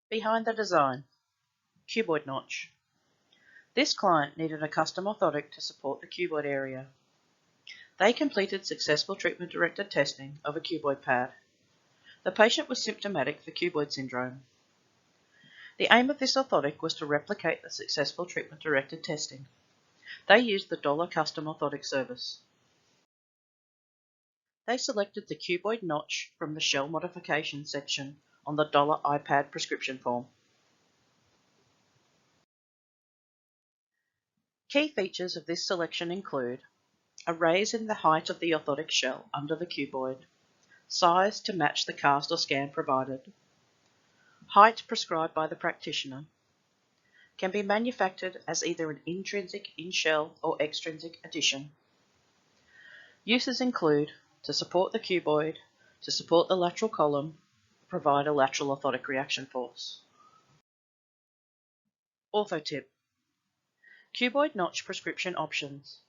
Behind the design, cuboid notch. This client needed a custom orthotic to support the cuboid area. They completed successful treatment-directed testing of a cuboid pad. The patient was symptomatic for cuboid syndrome. The aim of this orthotic was to replicate the successful treatment-directed testing. They used the DOLA custom orthotic service. They selected the cuboid notch from the shell modification section on the DOLA iPad prescription form. Key features of this selection include a raise in the height of the orthotic shell under the cuboid, size to match the cast or scan provided, height prescribed by the practitioner, can be manufactured as either an intrinsic in-shell or extrinsic addition. Uses include to support the cuboid, to support the lateral column, provide a lateral orthotic reaction force. Orthotip. Cuboid notch prescription options.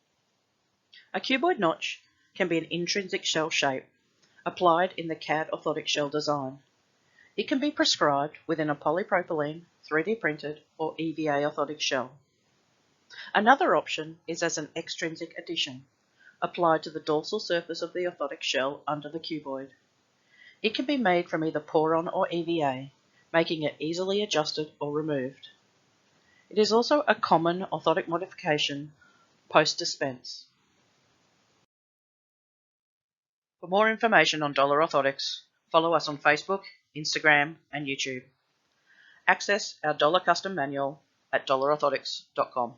A cuboid notch can be an intrinsic shell shape applied in the CAD orthotic shell design. It can be prescribed within a polypropylene, 3D printed, or EVA orthotic shell. Another option is as an extrinsic addition, applied to the dorsal surface of the orthotic shell under the cuboid. It can be made from either Poron or EVA, making it easily adjusted or removed. It is also a common orthotic modification post-dispense. For more information on DOLA Orthotics, follow us on Facebook, Instagram, and YouTube. Access our DOLA custom manual at dolaorthotics.com.